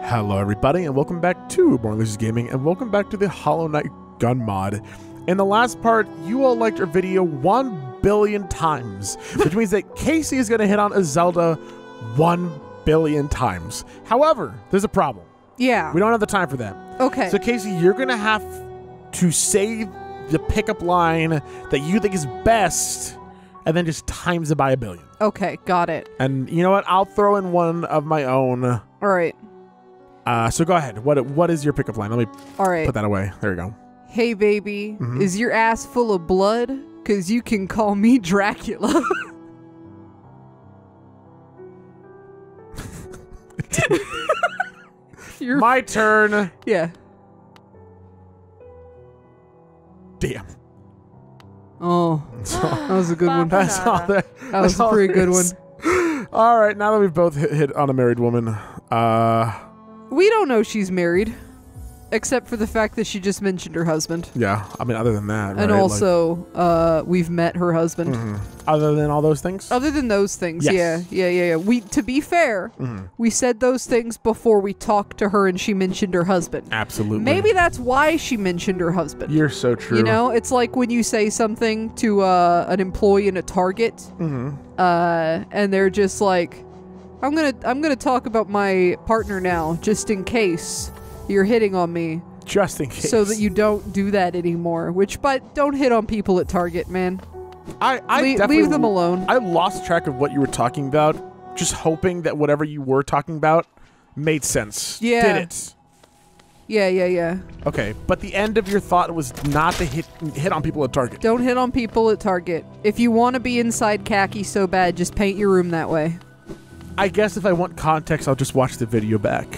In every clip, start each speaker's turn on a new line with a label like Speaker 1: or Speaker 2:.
Speaker 1: Hello everybody and welcome back to Born Losers Gaming and welcome back to the Hollow Knight gun mod. In the last part, you all liked our video 1 billion times, which means that Casey is going to hit on a Zelda 1 billion times. However, there's a problem.
Speaker 2: Yeah.
Speaker 1: We don't have the time for that.
Speaker 2: Okay.
Speaker 1: So Casey, you're going to have to say the pickup line that you think is best and then just times it by 1 billion.
Speaker 2: Okay, got it.
Speaker 1: And you know what? I'll throw in one of my own.
Speaker 2: All right.
Speaker 1: So go ahead. What is your pickup line? Let me put that away. There you go.
Speaker 2: Hey, baby, is your ass full of blood? Because you can call me Dracula.
Speaker 1: My turn.
Speaker 2: Yeah.
Speaker 1: Damn.
Speaker 2: Oh, that was a good one.
Speaker 1: That's all there.
Speaker 2: That was a pretty good one.
Speaker 1: All right, now that we've both hit on a married woman,
Speaker 2: we don't know she's married, except for the fact that she just mentioned her husband.
Speaker 1: Yeah, I mean, other than that,
Speaker 2: and
Speaker 1: right?
Speaker 2: also, we've met her husband.
Speaker 1: Other than all those things?
Speaker 2: Other than those things,
Speaker 1: yes.
Speaker 2: Yeah. To be fair, we said those things before we talked to her and she mentioned her husband.
Speaker 1: Absolutely.
Speaker 2: Maybe that's why she mentioned her husband.
Speaker 1: You're so true.
Speaker 2: You know, it's like when you say something to an employee in a Target, and they're just like, I'm gonna talk about my partner now, just in case you're hitting on me.
Speaker 1: Just in case.
Speaker 2: So that you don't do that anymore. But don't hit on people at Target, man.
Speaker 1: I definitely
Speaker 2: leave them alone.
Speaker 1: I lost track of what you were talking about, just hoping that whatever you were talking about made sense.
Speaker 2: Yeah.
Speaker 1: Did it?
Speaker 2: Yeah.
Speaker 1: Okay, but the end of your thought was not to hit on people at Target.
Speaker 2: Don't hit on people at Target. If you want to be inside khaki so bad, just paint your room that way.
Speaker 1: I guess if I want context, I'll just watch the video back.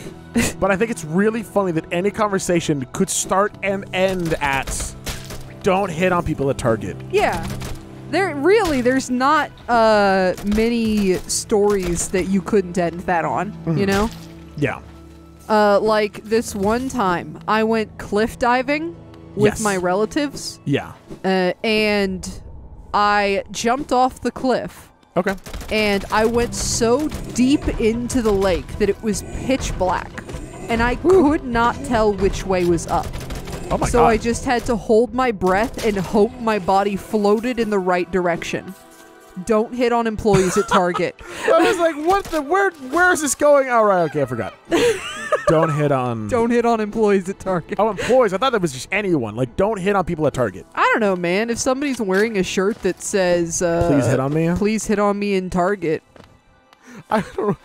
Speaker 1: But I think it's really funny that any conversation could start and end at don't hit on people at Target.
Speaker 2: Yeah. There's not many stories that you couldn't end that on, you know?
Speaker 1: Yeah.
Speaker 2: Like this one time, I went cliff diving with my relatives.
Speaker 1: Yeah.
Speaker 2: And I jumped off the cliff.
Speaker 1: Okay.
Speaker 2: And I went so deep into the lake that it was pitch black. And I could not tell which way was up.
Speaker 1: Oh my God.
Speaker 2: So I just had to hold my breath and hope my body floated in the right direction. Don't hit on employees at Target.
Speaker 1: I was like, what the, where is this going? All right, okay, I forgot. Don't hit on
Speaker 2: employees at Target.
Speaker 1: Oh, employees. I thought that was just anyone. Like, don't hit on people at Target.
Speaker 2: I don't know, man. If somebody's wearing a shirt that says,
Speaker 1: please hit on me.
Speaker 2: Please hit on me in Target.
Speaker 1: I don't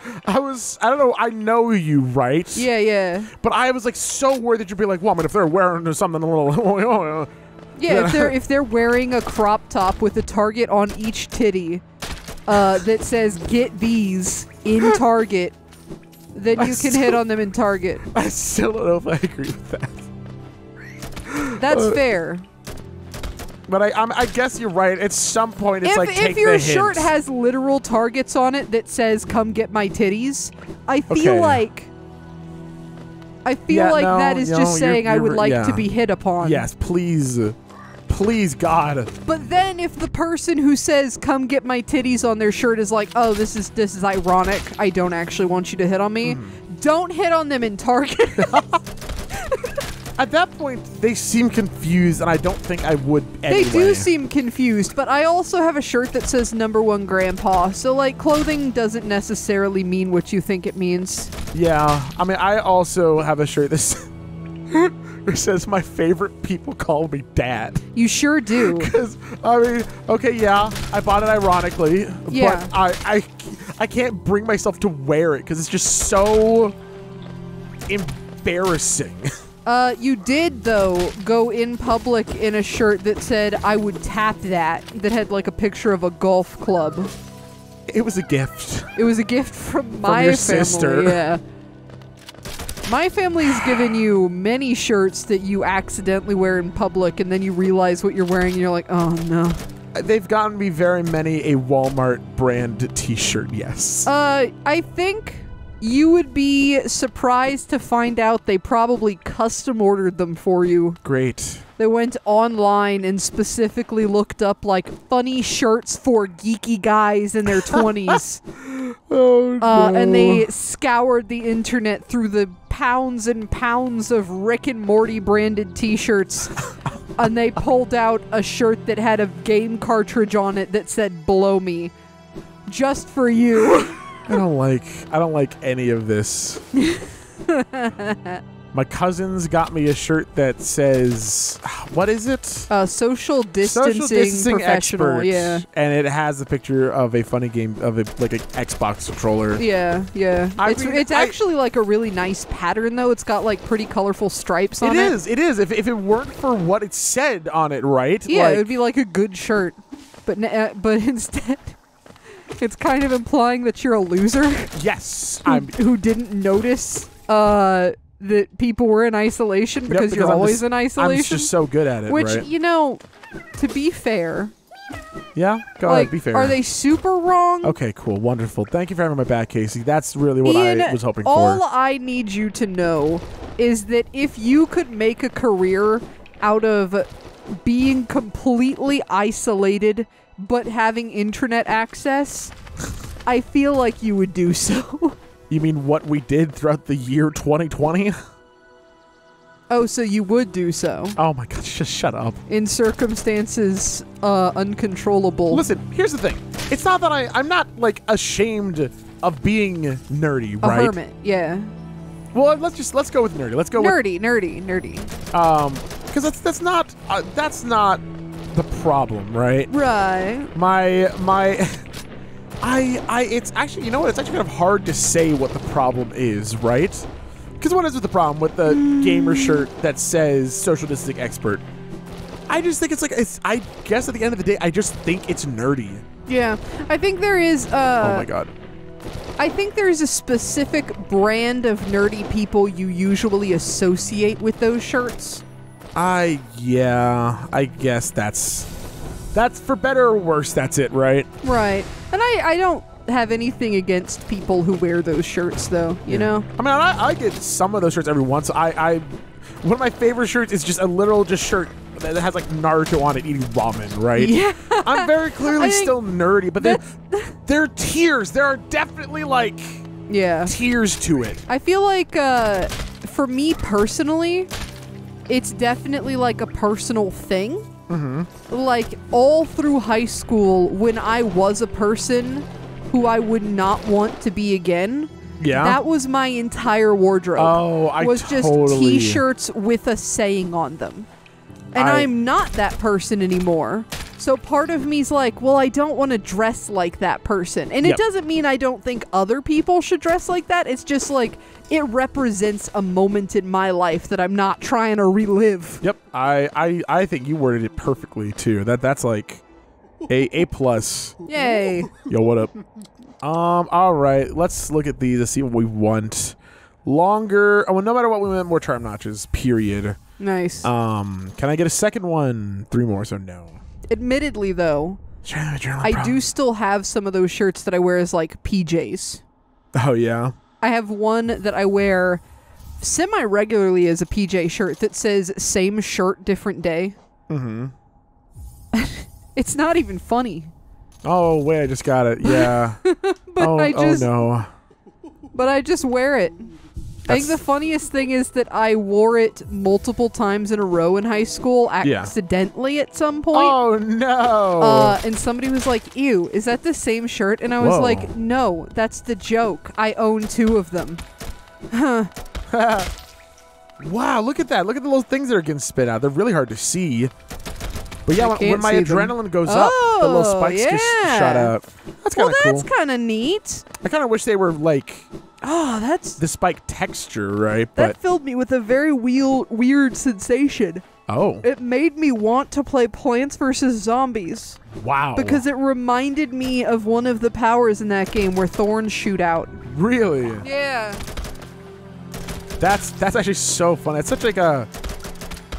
Speaker 1: know. I know you, right?
Speaker 2: Yeah.
Speaker 1: But I was like so worried that you'd be like, well, I mean, if they're wearing something a little.
Speaker 2: Yeah, if they're wearing a crop top with a Target on each titty that says "Get these in Target," then you can hit on them in Target.
Speaker 1: I still don't know if I agree with that.
Speaker 2: That's fair.
Speaker 1: But I guess you're right. At some point, it's
Speaker 2: if your shirt has literal targets on it that says "Come get my titties," I feel like that is just saying I would like to be hit upon.
Speaker 1: Yes, please. Please, God.
Speaker 2: But then if the person who says "Come get my titties" on their shirt is like, "Oh, this is ironic. I don't actually want you to hit on me." Don't hit on them in Target.
Speaker 1: At that point, they seem confused, and I don't think I would anyway.
Speaker 2: They do seem confused, but I also have a shirt that says #1 Grandpa, so, like, clothing doesn't necessarily mean what you think it means.
Speaker 1: Yeah, I mean, I also have a shirt that says my favorite people call me Dad.
Speaker 2: You sure do.
Speaker 1: Because, I mean, okay, yeah, I bought it ironically,
Speaker 2: yeah.
Speaker 1: But I can't bring myself to wear it because it's just so embarrassing.
Speaker 2: You did, though, go in public in a shirt that said, "I would tap that had, like, a picture of a golf club.
Speaker 1: It was a gift.
Speaker 2: It was a gift from my
Speaker 1: your
Speaker 2: family,
Speaker 1: sister.
Speaker 2: Yeah. My family's given you many shirts that you accidentally wear in public, and then you realize what you're wearing, and you're like, oh, no.
Speaker 1: They've gotten me very many a Walmart brand t-shirt, yes.
Speaker 2: I think you would be surprised to find out they probably custom ordered them for you.
Speaker 1: Great.
Speaker 2: They went online and specifically looked up, like, funny shirts for geeky guys in their 20s.
Speaker 1: Oh, no.
Speaker 2: And they scoured the internet through the pounds and pounds of Rick and Morty branded t-shirts and they pulled out a shirt that had a game cartridge on it that said "Blow Me," just for you.
Speaker 1: I don't like any of this. My cousins got me a shirt that says, what is it?
Speaker 2: Social distancing professional.
Speaker 1: Expert.
Speaker 2: Yeah.
Speaker 1: And it has a picture of a funny game of like an Xbox controller.
Speaker 2: Yeah, yeah. It's actually like a really nice pattern though. It's got like pretty colorful stripes on it.
Speaker 1: It is. If it weren't for what it said on it, right?
Speaker 2: Yeah, it would be like a good shirt. But instead, it's kind of implying that you're a loser.
Speaker 1: Yes.
Speaker 2: Who didn't notice that people were in isolation because you're always in isolation.
Speaker 1: I'm just so good at it,
Speaker 2: Which,
Speaker 1: right?
Speaker 2: you know, to be fair.
Speaker 1: Yeah? Go ahead, be fair.
Speaker 2: Are they super wrong?
Speaker 1: Okay, cool. Wonderful. Thank you for having my back, Casey. That's really what I was hoping for.
Speaker 2: All I need you to know is that if you could make a career out of being completely isolated but having internet access, I feel like you would do so.
Speaker 1: You mean what we did throughout the year 2020?
Speaker 2: Oh, so you would do so.
Speaker 1: Oh my god, just shut up.
Speaker 2: In circumstances uncontrollable.
Speaker 1: Listen, here's the thing. It's not that I'm not like ashamed of being nerdy, right?
Speaker 2: A hermit, yeah.
Speaker 1: Well, let's go with nerdy. Let's go
Speaker 2: nerdy.
Speaker 1: Because that's not the problem, right?
Speaker 2: Right.
Speaker 1: It's actually, you know what? It's actually kind of hard to say what the problem is, right? Because what is with the problem with the gamer shirt that says social distancing expert? I just think I guess at the end of the day, I just think it's nerdy.
Speaker 2: Yeah. I think there is,
Speaker 1: oh my god.
Speaker 2: I think there's a specific brand of nerdy people you usually associate with those shirts.
Speaker 1: Yeah, I guess that's for better or worse, that's it, right?
Speaker 2: Right. And I don't have anything against people who wear those shirts, though, you know?
Speaker 1: I mean, I get some of those shirts every once. One of my favorite shirts is just a literal just shirt that has like Naruto on it eating ramen, right?
Speaker 2: Yeah.
Speaker 1: I'm very clearly still nerdy, but there are tiers. There are definitely like tiers to it.
Speaker 2: I feel like for me personally, it's definitely like a personal thing. Mm-hmm. Like all through high school, when I was a person who I would not want to be again, that was my entire wardrobe.
Speaker 1: Oh, I
Speaker 2: was just t-shirts with a saying on them. And I'm not that person anymore. So part of me's like, well, I don't want to dress like that person. And it doesn't mean I don't think other people should dress like that. It's just like, it represents a moment in my life that I'm not trying to relive.
Speaker 1: Yep. I think you worded it perfectly too. That's like A plus.
Speaker 2: Yay.
Speaker 1: Yo, what up? All right. Let's look at these. Let's see what we want. Longer. Oh, well, no matter what we want, more charm notches. Period.
Speaker 2: Nice.
Speaker 1: Can I get a second one? 3 more, so no.
Speaker 2: Admittedly, though, I do still have some of those shirts that I wear as like PJs.
Speaker 1: Oh yeah.
Speaker 2: I have one that I wear semi-regularly as a PJ shirt that says "same shirt, different day." Mm-hmm. It's not even funny.
Speaker 1: Oh wait, I just got it. Yeah. Oh no.
Speaker 2: But I just wear it. I think the funniest thing is that I wore it multiple times in a row in high school accidentally at some point.
Speaker 1: Oh, no.
Speaker 2: And somebody was like, ew, is that the same shirt? And I was like, no, that's the joke. I own 2 of them. Huh.
Speaker 1: Wow, look at that. Look at the little things that are getting spit out. They're really hard to see. But yeah, when my adrenaline goes up, the little spikes just shot out. That's kind of cool.
Speaker 2: That's kind of neat.
Speaker 1: I kind of wish they were like...
Speaker 2: Oh, that's...
Speaker 1: the spike texture, right?
Speaker 2: That filled me with a very weird sensation.
Speaker 1: Oh.
Speaker 2: It made me want to play Plants vs. Zombies.
Speaker 1: Wow.
Speaker 2: Because it reminded me of one of the powers in that game where thorns shoot out.
Speaker 1: Really?
Speaker 2: Yeah.
Speaker 1: That's actually so fun. It's such like a...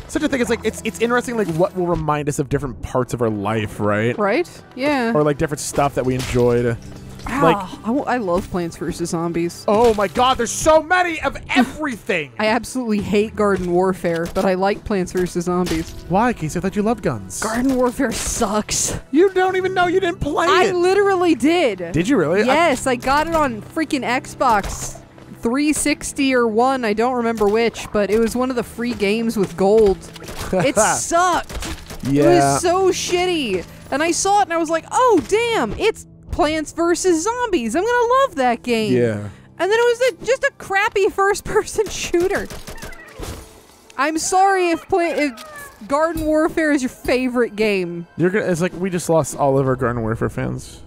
Speaker 1: such a thing. It's like it's interesting, like what will remind us of different parts of our life, right?
Speaker 2: Right? Yeah.
Speaker 1: Or like different stuff that we enjoyed.
Speaker 2: Like I love Plants vs. Zombies.
Speaker 1: Oh my god, there's so many of everything.
Speaker 2: I absolutely hate Garden Warfare, but I like Plants vs. Zombies.
Speaker 1: Why, Casey? I thought you loved guns.
Speaker 2: Garden Warfare sucks.
Speaker 1: You don't even know you didn't play it.
Speaker 2: I literally did.
Speaker 1: Did you really?
Speaker 2: Yes, I got it on freaking Xbox 360 or one, I don't remember which, but it was one of the free games with gold. It sucked.
Speaker 1: Yeah.
Speaker 2: It was so shitty. And I saw it and I was like, oh damn, it's Plants vs. Zombies. I'm gonna love that game.
Speaker 1: Yeah.
Speaker 2: And then it was just a crappy first-person shooter. I'm sorry if Garden Warfare is your favorite game.
Speaker 1: It's like we just lost all of our Garden Warfare fans.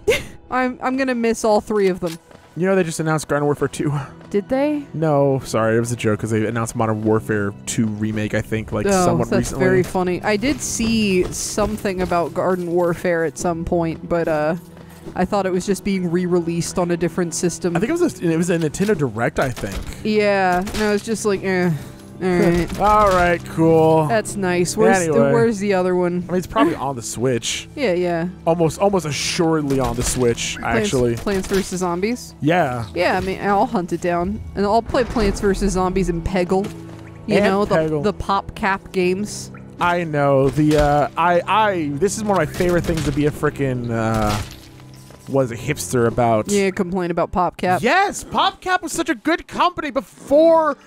Speaker 2: I'm gonna miss all three of them.
Speaker 1: You know they just announced Garden Warfare 2.
Speaker 2: Did they?
Speaker 1: No, sorry, it was a joke because they announced Modern Warfare 2 remake. I think somewhat
Speaker 2: that's
Speaker 1: recently.
Speaker 2: very funny. I did see something about Garden Warfare at some point, but I thought it was just being re-released on a different system.
Speaker 1: I think it was a Nintendo Direct. I think.
Speaker 2: Yeah, and I was just like, Alright.
Speaker 1: All right, cool.
Speaker 2: That's nice. Where's the other one?
Speaker 1: I mean, it's probably on the Switch.
Speaker 2: Yeah.
Speaker 1: Almost assuredly on the Switch, actually.
Speaker 2: Plants vs. Zombies?
Speaker 1: Yeah.
Speaker 2: Yeah, I mean, I'll hunt it down. And I'll play Plants vs. Zombies and Peggle. The PopCap games.
Speaker 1: I know. This is one of my favorite things to be a frickin' was a hipster about.
Speaker 2: Yeah, complain about PopCap.
Speaker 1: Yes, PopCap was such a good company before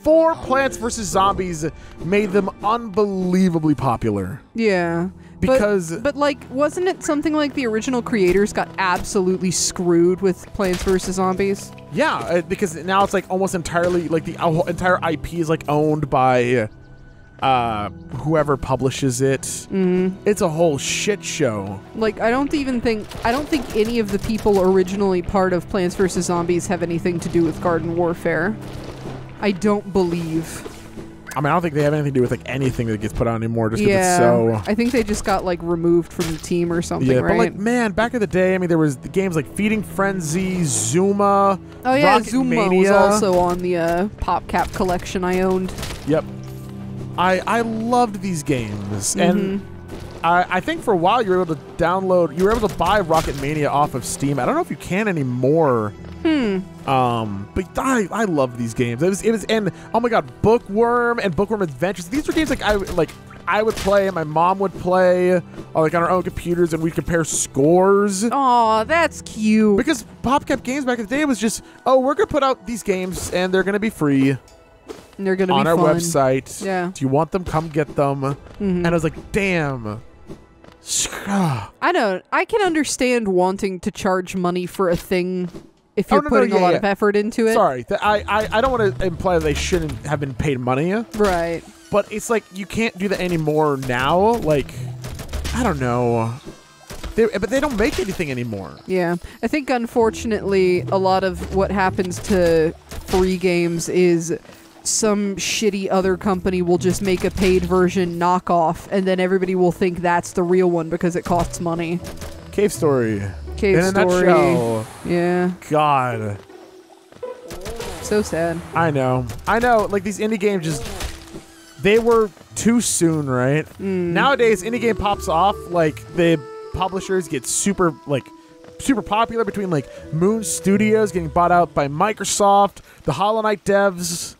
Speaker 1: Plants vs. Zombies made them unbelievably popular.
Speaker 2: Yeah.
Speaker 1: Because
Speaker 2: but like, wasn't it something like the original creators got absolutely screwed with Plants vs. Zombies?
Speaker 1: Yeah, because now it's like almost entirely like the entire IP is like owned by whoever publishes it. It's a whole shit show. Like,
Speaker 2: I don't think any of the people originally part of Plants vs. Zombies have anything to do with Garden Warfare. I don't believe.
Speaker 1: I mean, I don't think they have anything to do with like anything that gets put out anymore. Just because it's so.
Speaker 2: I think they just got like removed from the team or something.
Speaker 1: Yeah,
Speaker 2: right?
Speaker 1: but like, man, back in the day, I mean, there was the games like Feeding Frenzy, Zuma.
Speaker 2: Oh yeah,
Speaker 1: Rocket
Speaker 2: Zuma
Speaker 1: Mania.
Speaker 2: was also on the PopCap collection I owned.
Speaker 1: Yep. I loved these games, and I think for a while you were able to buy Rocket Mania off of Steam. I don't know if you can anymore. But I love these games. It was and oh my god, Bookworm and Bookworm Adventures. These were games I would play and my mom would play like on our own computers, and we'd compare scores.
Speaker 2: Aw, that's cute.
Speaker 1: Because PopCap games back in the day was just, oh, we're gonna put out these games and they're gonna be free.
Speaker 2: And they're gonna
Speaker 1: on
Speaker 2: be
Speaker 1: our
Speaker 2: fun.
Speaker 1: website.
Speaker 2: Yeah.
Speaker 1: Do you want them? Come get them. And I was like, damn.
Speaker 2: I can understand wanting to charge money for a thing if you're putting a lot of effort into it.
Speaker 1: Sorry, I don't want to imply that they shouldn't have been paid money.
Speaker 2: Right.
Speaker 1: But it's like you can't do that anymore now. Like, I don't know. But they don't make anything anymore.
Speaker 2: Yeah. I think, unfortunately, a lot of what happens to free games is some shitty other company will just make a paid version knockoff, and then everybody will think that's the real one because it costs money.
Speaker 1: Cave Story.
Speaker 2: Cave
Speaker 1: in
Speaker 2: Story.
Speaker 1: a nutshell.
Speaker 2: Yeah.
Speaker 1: God.
Speaker 2: So sad.
Speaker 1: I know. Like, these indie games they were too soon, right? Nowadays, indie game pops off, like, the publishers get super popular between, like, Moon Studios getting bought out by Microsoft, the Hollow Knight devs.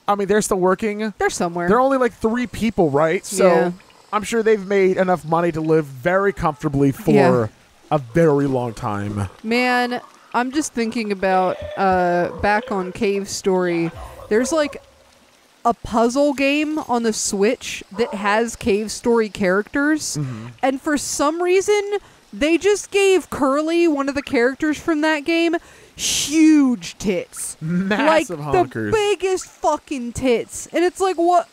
Speaker 1: I mean, they're still working.
Speaker 2: They're somewhere.
Speaker 1: They're only like 3 people, right? So
Speaker 2: yeah.
Speaker 1: I'm sure they've made enough money to live very comfortably for a very long time.
Speaker 2: Man, I'm just thinking about back on Cave Story. There's like a puzzle game on the Switch that has Cave Story characters. And for some reason, they just gave Curly, one of the characters from that game, huge tits.
Speaker 1: Massive
Speaker 2: like
Speaker 1: honkers.
Speaker 2: The biggest fucking tits. And it's like, what?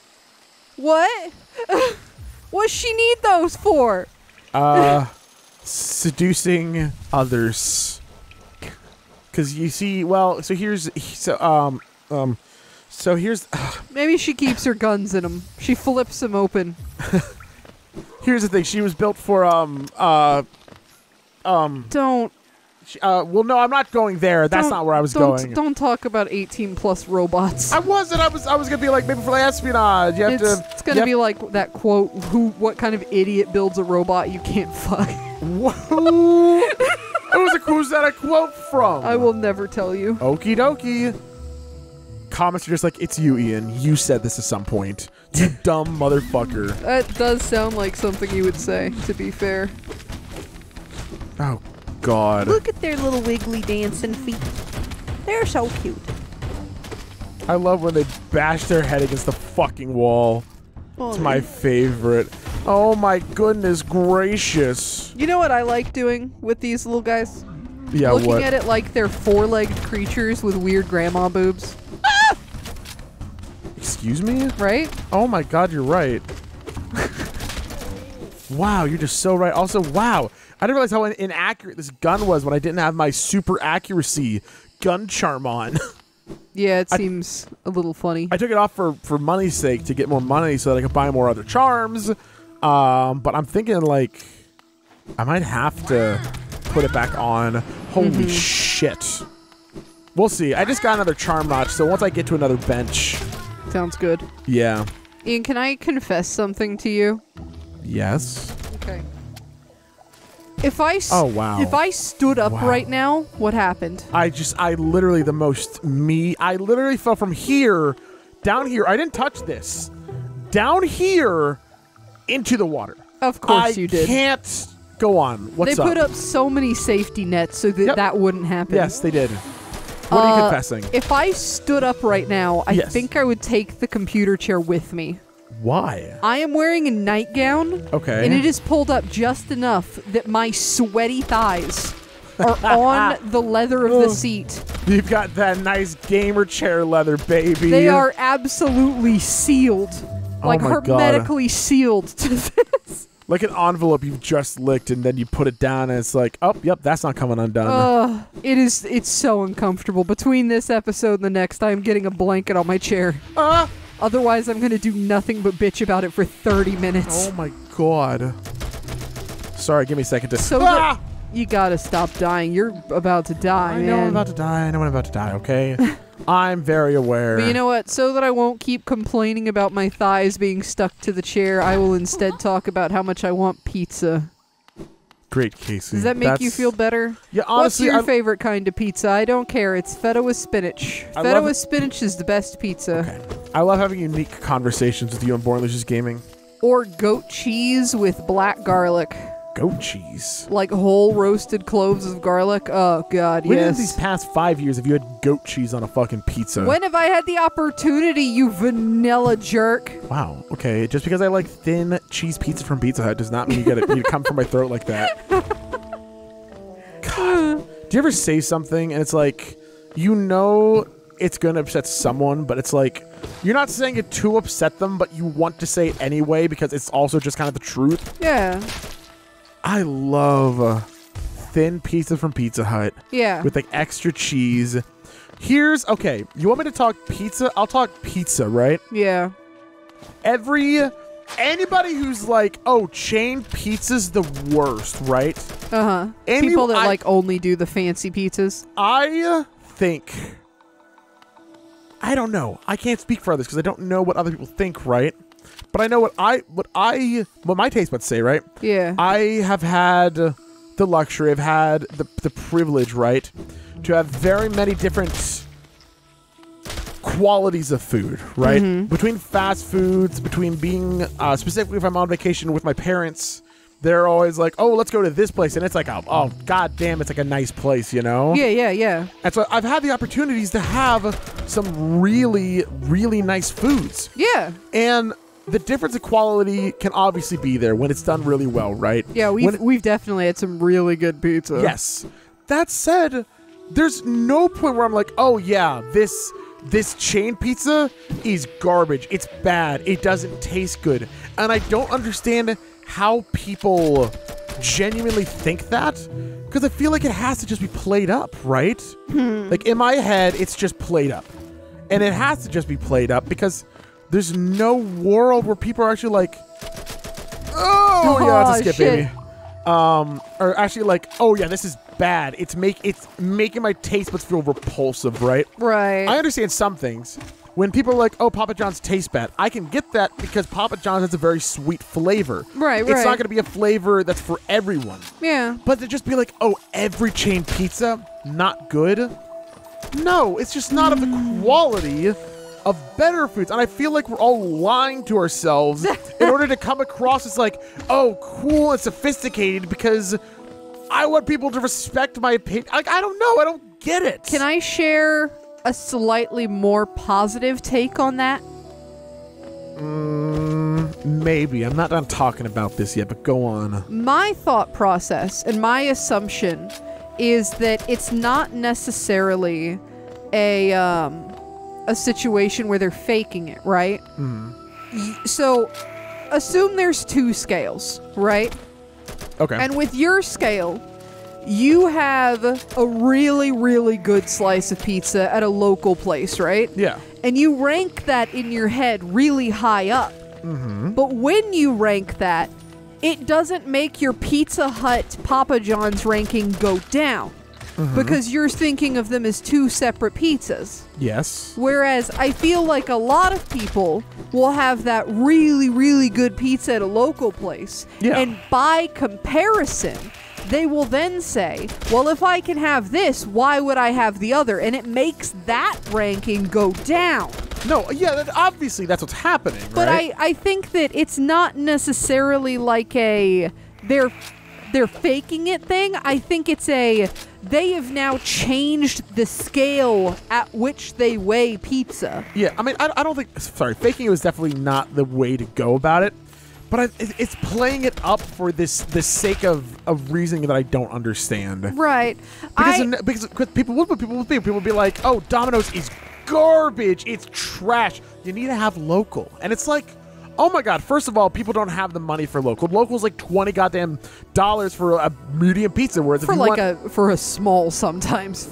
Speaker 2: What's she need those for?
Speaker 1: Seducing others. Because you see, so here's
Speaker 2: maybe she keeps her guns in them. She flips them open.
Speaker 1: Here's the thing. She was built for
Speaker 2: Don't.
Speaker 1: Well, no, I'm not going there. That's not where I was going.
Speaker 2: Don't talk about 18+ robots.
Speaker 1: I wasn't. I was gonna be like, maybe for like espionage.
Speaker 2: It's gonna be like that quote. What kind of idiot builds a robot you can't fuck?
Speaker 1: Whoa! Who's that a quote from?
Speaker 2: I will never tell you.
Speaker 1: Okie dokie. Comments are just like, it's you, Ian. You said this at some point. You dumb motherfucker.
Speaker 2: That does sound like something you would say, to be fair.
Speaker 1: Oh, God.
Speaker 2: Look at their little wiggly dancing feet. They're so cute.
Speaker 1: I love when they bash their head against the fucking wall. It's my favorite. Oh my goodness gracious.
Speaker 2: You know what I like doing with these little guys?
Speaker 1: Yeah,
Speaker 2: Looking
Speaker 1: what?
Speaker 2: at it like they're four-legged creatures with weird grandma boobs.
Speaker 1: Excuse me?
Speaker 2: Right?
Speaker 1: Oh my god, you're right. Wow, you're just so right. Also, wow, I didn't realize how inaccurate this gun was when I didn't have my super accuracy gun charm on.
Speaker 2: Yeah, it seems a little funny.
Speaker 1: I took it off for money's sake, to get more money so that I could buy more other charms. But I'm thinking, like, I might have to put it back on. Holy shit. We'll see. I just got another charm notch, so once I get to another bench.
Speaker 2: Sounds good.
Speaker 1: Yeah.
Speaker 2: Ian, can I confess something to you?
Speaker 1: Yes.
Speaker 2: Okay. If I
Speaker 1: Oh, wow.
Speaker 2: If I stood up
Speaker 1: Wow.
Speaker 2: right now, what happened?
Speaker 1: I literally I literally fell from here, down here. I didn't touch this. Down here, into the water.
Speaker 2: Of course you did.
Speaker 1: I can't go on. What's
Speaker 2: They
Speaker 1: up?
Speaker 2: put up so many safety nets so that
Speaker 1: Yep.
Speaker 2: that wouldn't happen.
Speaker 1: Yes, they did. What are you confessing?
Speaker 2: If I stood up right now, I
Speaker 1: Yes.
Speaker 2: think I would take the computer chair with me.
Speaker 1: Why?
Speaker 2: I am wearing a nightgown,
Speaker 1: Okay.
Speaker 2: and it is pulled up just enough that my sweaty thighs are on the leather of the seat.
Speaker 1: You've got that nice gamer chair leather, baby.
Speaker 2: They are absolutely sealed. Like
Speaker 1: my God.
Speaker 2: hermetically sealed to this.
Speaker 1: like an envelope you've just licked, and then you put it down, and it's like, oh, yep, that's not coming undone.
Speaker 2: It's so uncomfortable. Between this episode and the next, I am getting a blanket on my chair. Otherwise, I'm going to do nothing but bitch about it for 30 minutes.
Speaker 1: Oh my god. Sorry, give me a second to.
Speaker 2: So that you gotta stop dying. You're about to die,
Speaker 1: I know
Speaker 2: man.
Speaker 1: I'm about to die. I know I'm about to die. Okay. I'm very aware.
Speaker 2: But you know what? So that I won't keep complaining about my thighs being stuck to the chair, I will instead talk about how much I want pizza.
Speaker 1: Great, Casey.
Speaker 2: Does that make you feel better?
Speaker 1: Yeah, honestly,
Speaker 2: What's your favorite kind of pizza? I don't care. It's feta with spinach.
Speaker 1: I
Speaker 2: Feta
Speaker 1: love
Speaker 2: with spinach is the best pizza.
Speaker 1: Okay. I love having unique conversations with you on Bornlicious Gaming.
Speaker 2: Or goat cheese with black garlic.
Speaker 1: Goat cheese.
Speaker 2: Like whole roasted cloves of garlic. Oh, God,
Speaker 1: When in
Speaker 2: yes.
Speaker 1: these past 5 years have you had goat cheese on a fucking pizza?
Speaker 2: When have I had the opportunity, you vanilla jerk?
Speaker 1: Wow. Okay. Just because I like thin cheese pizza from Pizza Hut does not mean you come from my throat like that. God. Do you ever say something and it's like, you know it's going to upset someone, but it's like, you're not saying it to upset them, but you want to say it anyway because it's also just kind of the truth?
Speaker 2: Yeah.
Speaker 1: I love thin pizza from Pizza Hut.
Speaker 2: Yeah.
Speaker 1: With like extra cheese. Okay, you want me to talk pizza? I'll talk pizza, right?
Speaker 2: Yeah.
Speaker 1: Anybody who's like, oh, chain pizza's the worst, right?
Speaker 2: Uh-huh. People that like only do the fancy pizzas.
Speaker 1: I think, I don't know. I can't speak for others because I don't know what other people think, right? But I know what my taste buds say, right?
Speaker 2: Yeah.
Speaker 1: I have had the luxury, I've had the privilege, right, to have very many different qualities of food, right?
Speaker 2: Mm-hmm.
Speaker 1: Between fast foods, between being, specifically if I'm on vacation with my parents, they're always like, oh, let's go to this place. And it's like, oh, god damn, it's like a nice place, you know?
Speaker 2: Yeah.
Speaker 1: And so I've had the opportunities to have some really, really nice foods.
Speaker 2: Yeah.
Speaker 1: And the difference in quality can obviously be there when it's done really well, right?
Speaker 2: Yeah, we've definitely had some really good pizza.
Speaker 1: Yes. That said, there's no point where I'm like, oh yeah, this chain pizza is garbage. It's bad. It doesn't taste good. And I don't understand how people genuinely think that, because I feel like it has to just be played up, right? Like in my head, it's just played up. And it has to just be played up because there's no world where people are actually like, oh yeah, it's a skip,
Speaker 2: shit.
Speaker 1: baby. Or actually like, oh yeah, this is bad. It's making my taste buds feel repulsive, right?
Speaker 2: Right.
Speaker 1: I understand some things. When people are like, oh, Papa John's tastes bad, I can get that because Papa John's has a very sweet flavor.
Speaker 2: Right.
Speaker 1: It's not going to be a flavor that's for everyone.
Speaker 2: Yeah.
Speaker 1: But to just be like, oh, every chain pizza, not good? No, it's just not of the quality of better foods. And I feel like we're all lying to ourselves in order to come across as like, oh, cool and sophisticated because I want people to respect my opinion. Like, I don't know. I don't get it.
Speaker 2: Can I share a slightly more positive take on that?
Speaker 1: Maybe. I'm not done talking about this yet, but go on.
Speaker 2: My thought process and my assumption is that it's not necessarily a situation where they're faking it, right? So assume there's 2 scales, right?
Speaker 1: Okay.
Speaker 2: And with your scale, you have a really, really good slice of pizza at a local place, right?
Speaker 1: Yeah.
Speaker 2: And you rank that in your head really high up. But when you rank that, it doesn't make your Pizza Hut Papa John's ranking go down. Because you're thinking of them as 2 separate pizzas.
Speaker 1: Yes.
Speaker 2: Whereas I feel like a lot of people will have that really, really good pizza at a local place.
Speaker 1: Yeah.
Speaker 2: And by comparison, they will then say, well, if I can have this, why would I have the other? And it makes that ranking go down.
Speaker 1: No, yeah, obviously that's what's happening,
Speaker 2: But
Speaker 1: right?
Speaker 2: I think that it's not necessarily like a they're faking it thing. I think it's a they have now changed the scale at which they weigh pizza.
Speaker 1: Yeah, I mean, I don't think... Sorry, faking it was definitely not the way to go about it. But it's playing it up for the sake of reasoning that I don't understand.
Speaker 2: Right.
Speaker 1: Because people will be like, oh, Domino's is garbage. It's trash. You need to have local. And it's like, oh my God, first of all, people don't have the money for local. Local's like $20 goddamn dollars for a medium pizza. Whereas
Speaker 2: For a small sometimes.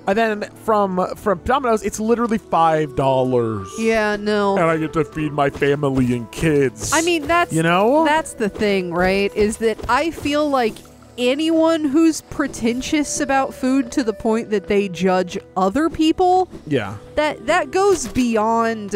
Speaker 1: And then from Domino's, it's literally $5.
Speaker 2: Yeah, no.
Speaker 1: And I get to feed my family and kids.
Speaker 2: I mean, that's the thing, right? Is that I feel like anyone who's pretentious about food to the point that they judge other people,
Speaker 1: yeah,
Speaker 2: that goes beyond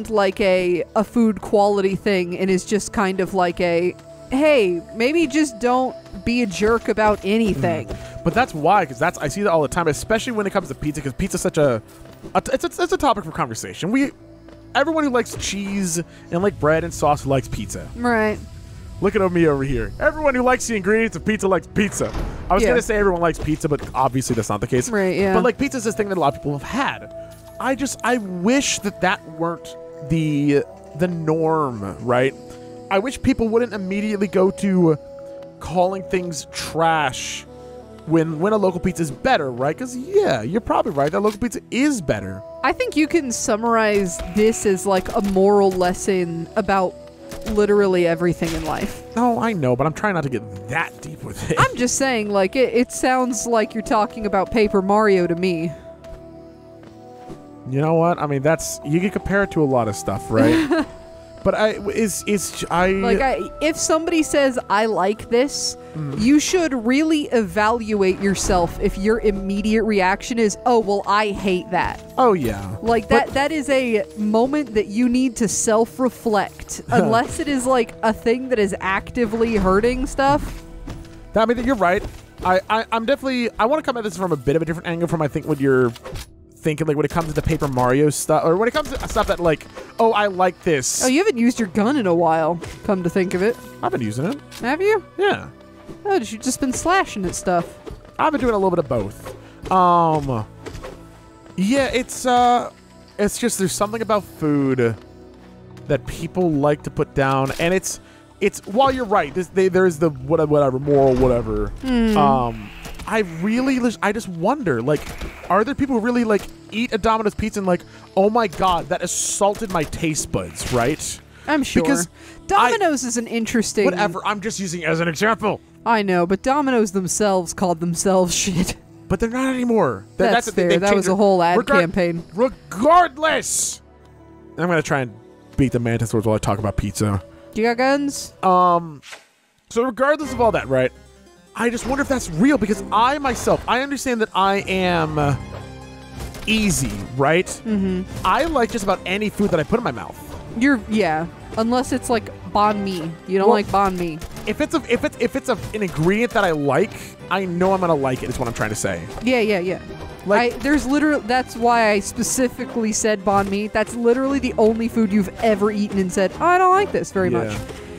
Speaker 2: like a food quality thing and is just kind of like a, hey, maybe just don't be a jerk about anything.
Speaker 1: But that's why, because I see that all the time, especially when it comes to pizza, because pizza's such it's a topic for conversation. Everyone who likes cheese and like bread and sauce likes pizza.
Speaker 2: Right.
Speaker 1: Look at me over here. Everyone who likes the ingredients of pizza likes pizza. I was going to say everyone likes pizza, but obviously that's not the case.
Speaker 2: Right, yeah.
Speaker 1: But like pizza's this thing that a lot of people have had. I wish that weren't the norm, right? I wish people wouldn't immediately go to calling things trash when a local pizza is better, right? Because, yeah, you're probably right. That local pizza is better.
Speaker 2: I think you can summarize this as like a moral lesson about literally everything in life.
Speaker 1: Oh, I know, but I'm trying not to get that deep with it.
Speaker 2: I'm just saying, like, it sounds like you're talking about Paper Mario to me.
Speaker 1: You know what? I mean, you can compare it to a lot of stuff, right? But
Speaker 2: if somebody says, I like this, you should really evaluate yourself if your immediate reaction is, oh, well, I hate that.
Speaker 1: Oh, yeah.
Speaker 2: Like, that is a moment that you need to self-reflect, unless it is, like, a thing that is actively hurting stuff.
Speaker 1: I mean, you're right. I'm definitely... I want to come at this from a bit of a different angle from, I think, what you're thinking, like, when it comes to the Paper Mario stuff, or when it comes to stuff that, like, oh, I like this.
Speaker 2: Oh, you haven't used your gun in a while, come to think of it.
Speaker 1: I've been using it.
Speaker 2: Have you?
Speaker 1: Yeah.
Speaker 2: Oh, you've just been slashing at stuff.
Speaker 1: I've been doing a little bit of both. Yeah, it's just there's something about food that people like to put down, and it's while you're right, there's the whatever moral whatever. I just wonder, like, are there people who really like eat a Domino's pizza and like, oh my God, that assaulted my taste buds, right?
Speaker 2: I'm sure.
Speaker 1: Because
Speaker 2: Domino's is an interesting...
Speaker 1: Whatever, I'm just using it as an example.
Speaker 2: I know, but Domino's themselves called themselves shit.
Speaker 1: But they're not anymore.
Speaker 2: That's fair. That was a whole ad campaign.
Speaker 1: Regardless! I'm going to try and beat the mantis while I talk about pizza.
Speaker 2: You got guns?
Speaker 1: So regardless of all that, right? I just wonder if that's real, because I understand that I am easy, right? Mm-hmm. I like just about any food that I put in my mouth.
Speaker 2: Yeah. Unless it's like banh mi. You don't like banh mi.
Speaker 1: If it's an ingredient that I like, I know I'm gonna like it. Is what I'm trying to say.
Speaker 2: Yeah. Like, that's why I specifically said banh mi. That's literally the only food you've ever eaten and said, oh, I don't like this very much.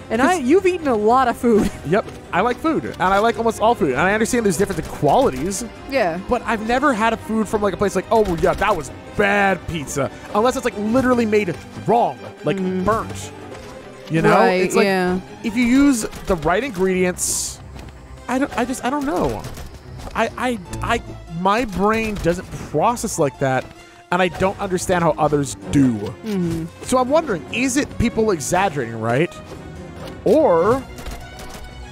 Speaker 2: And you've eaten a lot of food.
Speaker 1: Yep, I like food, and I like almost all food, and I understand there's different qualities,
Speaker 2: Yeah.
Speaker 1: but I've never had a food from like a place like, oh yeah, that was bad pizza, unless it's like literally made wrong, like burnt. You know,
Speaker 2: Right,
Speaker 1: it's like
Speaker 2: yeah.
Speaker 1: if you use the right ingredients, I don't know. My brain doesn't process like that, and I don't understand how others do. So I'm wondering, is it people exaggerating, right? Or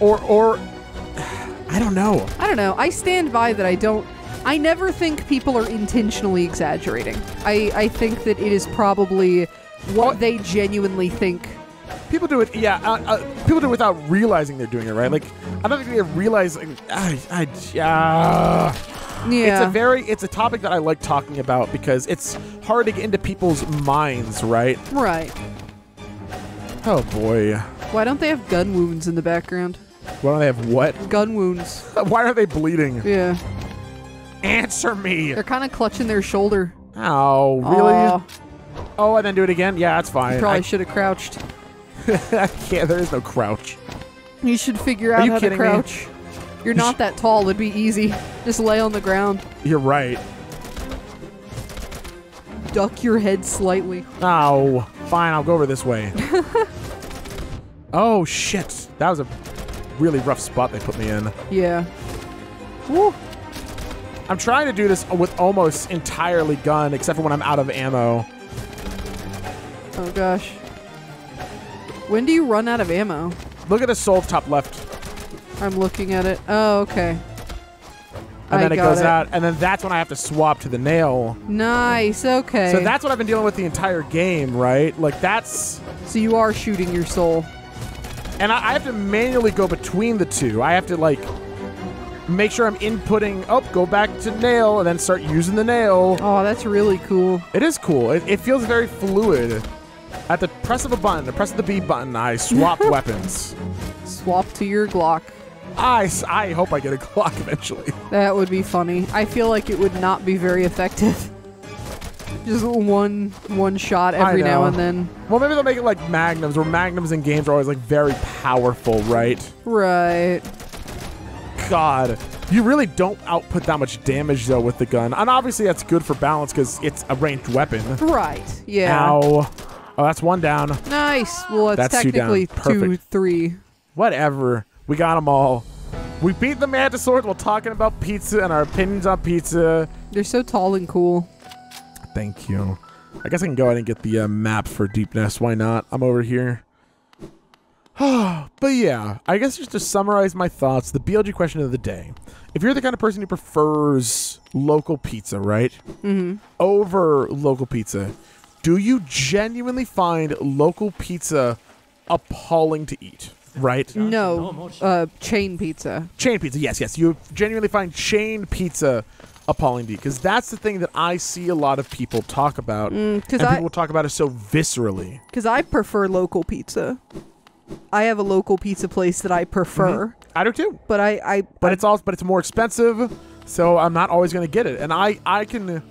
Speaker 1: I don't know.
Speaker 2: I don't know. I stand by that I never think people are intentionally exaggerating. I think that it is probably what they genuinely think.
Speaker 1: People do it, yeah. People do it without realizing they're doing it, right? Like, I don't think they realize. Like,
Speaker 2: Yeah.
Speaker 1: It's a topic that I like talking about because it's hard to get into people's minds, right?
Speaker 2: Right.
Speaker 1: Oh boy.
Speaker 2: Why don't they have gun wounds in the background?
Speaker 1: Why don't they have what?
Speaker 2: Gun wounds.
Speaker 1: Why are they bleeding?
Speaker 2: Yeah.
Speaker 1: Answer me.
Speaker 2: They're kind of clutching their shoulder.
Speaker 1: Oh, really?
Speaker 2: Aw,
Speaker 1: Oh, and then do it again? Yeah, that's fine.
Speaker 2: you probably should have crouched.
Speaker 1: I can't. There is no crouch.
Speaker 2: You should figure out
Speaker 1: you
Speaker 2: how to
Speaker 1: kidding me?
Speaker 2: crouch. You're not that tall. It'd be easy. Just lay on the ground.
Speaker 1: You're right.
Speaker 2: Duck your head slightly.
Speaker 1: Oh, fine. I'll go over this way. Oh, shit. That was a really rough spot they put me in.
Speaker 2: Yeah. Woo.
Speaker 1: I'm trying to do this with almost entirely gun, except for when I'm out of ammo.
Speaker 2: Oh, gosh. When do you run out of ammo?
Speaker 1: Look at the soul top left.
Speaker 2: I'm looking at it. Oh, okay.
Speaker 1: And then it
Speaker 2: got
Speaker 1: goes out, and then that's when I have to swap to the nail.
Speaker 2: Nice, okay.
Speaker 1: So that's what I've been dealing with the entire game, right? Like, that's...
Speaker 2: So you are shooting your soul.
Speaker 1: And I have to manually go between the two. I have to, like, make sure I'm inputting, oh, go back to nail, and then start using the nail.
Speaker 2: Oh, that's really cool.
Speaker 1: It is cool. It feels very fluid. At the press of a button, the press of the B button, I swap weapons.
Speaker 2: Swap to your Glock.
Speaker 1: I hope I get a Glock eventually.
Speaker 2: That would be funny. I feel like it would not be very effective. Just one shot every
Speaker 1: I
Speaker 2: now
Speaker 1: know.
Speaker 2: and then.
Speaker 1: Well, maybe they'll make it like Magnums, where Magnums in games are always like very powerful, right?
Speaker 2: Right.
Speaker 1: God, you really don't output that much damage though with the gun, and obviously that's good for balance because it's a ranged weapon.
Speaker 2: Right. Yeah.
Speaker 1: Ow. Oh, that's one down.
Speaker 2: Nice. Well, it's
Speaker 1: That's two down.
Speaker 2: technically
Speaker 1: Perfect.
Speaker 2: 2-3.
Speaker 1: Whatever. We got them all. We beat the Mantisaurs while talking about pizza and our opinions on pizza.
Speaker 2: They're so tall and cool.
Speaker 1: Thank you. I guess I can go ahead and get the map for Deep Nest. Why not? I'm over here. But yeah, I guess just to summarize my thoughts, the BLG question of the day. If you're the kind of person who prefers local pizza, right? Over local pizza, do you genuinely find local pizza appalling to eat? Right?
Speaker 2: No. Chain pizza.
Speaker 1: Chain pizza, yes. You genuinely find chain pizza appalling to eat. Because that's the thing that I see a lot of people talk about. And people talk about it so viscerally.
Speaker 2: Because I prefer local pizza. I have a local pizza place that I prefer.
Speaker 1: I do too.
Speaker 2: But
Speaker 1: But it's more expensive, so I'm not always going to get it. And I can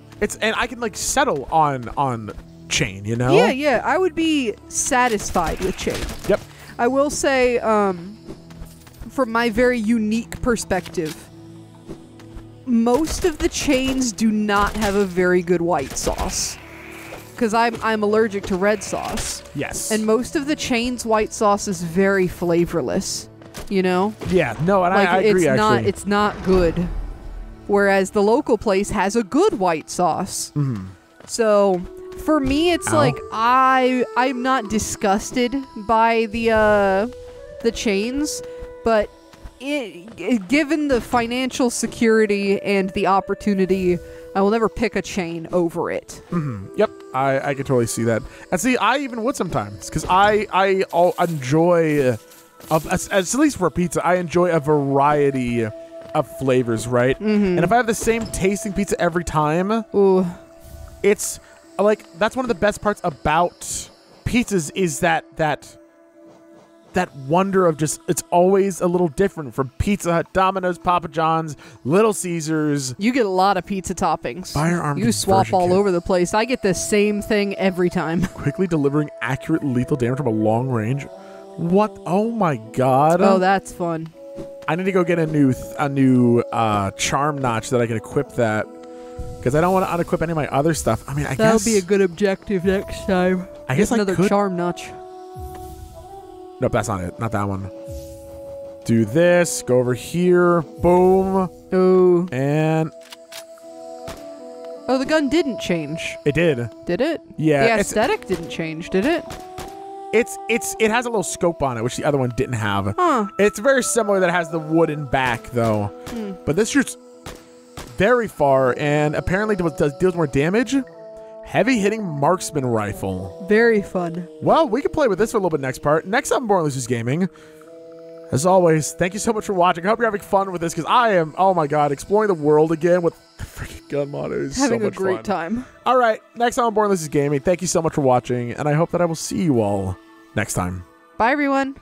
Speaker 1: like settle on chain, you know?
Speaker 2: Yeah. I would be satisfied with chain.
Speaker 1: Yep.
Speaker 2: I will say, from my very unique perspective, most of the chains do not have a very good white sauce. Because I'm allergic to red sauce.
Speaker 1: Yes.
Speaker 2: And most of the chain's white sauce is very flavorless. You know?
Speaker 1: Yeah, no, and
Speaker 2: Like,
Speaker 1: I agree, actually.
Speaker 2: It's not good. Whereas the local place has a good white sauce. So... For me, it's like I'm not disgusted by the chains, but given the financial security and the opportunity, I will never pick a chain over it.
Speaker 1: Yep, I can totally see that. And see, I even would sometimes, because I enjoy, at least for pizza, I enjoy a variety of flavors, right? And if I have the same tasting pizza every time,
Speaker 2: Ooh.
Speaker 1: it's... Like, that's one of the best parts about pizzas is that wonder of just, it's always a little different from Pizza Hut, Domino's, Papa John's, Little Caesars.
Speaker 2: You get a lot of pizza toppings.
Speaker 1: Firearm
Speaker 2: You swap
Speaker 1: conversion
Speaker 2: all
Speaker 1: kit.
Speaker 2: over the place. I get the same thing every time.
Speaker 1: Quickly delivering accurate lethal damage from a long range. What? Oh my god.
Speaker 2: Oh, that's fun.
Speaker 1: I need to go get a new charm notch that I can equip that. Because I don't want to unequip any of my other stuff. I mean, I
Speaker 2: That'll
Speaker 1: guess...
Speaker 2: be a good objective next time.
Speaker 1: I guess
Speaker 2: Get another
Speaker 1: I could...
Speaker 2: charm notch.
Speaker 1: Nope, that's not it. Not that one. Do this. Go over here. Boom.
Speaker 2: Oh.
Speaker 1: And...
Speaker 2: Oh, the gun didn't change.
Speaker 1: It did.
Speaker 2: Did it?
Speaker 1: Yeah.
Speaker 2: The aesthetic didn't change, did it?
Speaker 1: It has a little scope on it, which the other one didn't have.
Speaker 2: Huh.
Speaker 1: It's very similar that it has the wooden back, though. But this shoots very far and apparently deals more damage. Heavy hitting marksman rifle.
Speaker 2: Very fun.
Speaker 1: Well, we can play with this for a little bit next part. Next up on Born Losers Gaming. As always, thank you so much for watching. I hope you're having fun with this because I am, oh my god, exploring the world again with the freaking gun mod. It is
Speaker 2: Having
Speaker 1: so much
Speaker 2: a great
Speaker 1: fun.
Speaker 2: time.
Speaker 1: All right, next time on Born Losers Gaming. Thank you so much for watching, and I hope that I will see you all next time.
Speaker 2: Bye, everyone.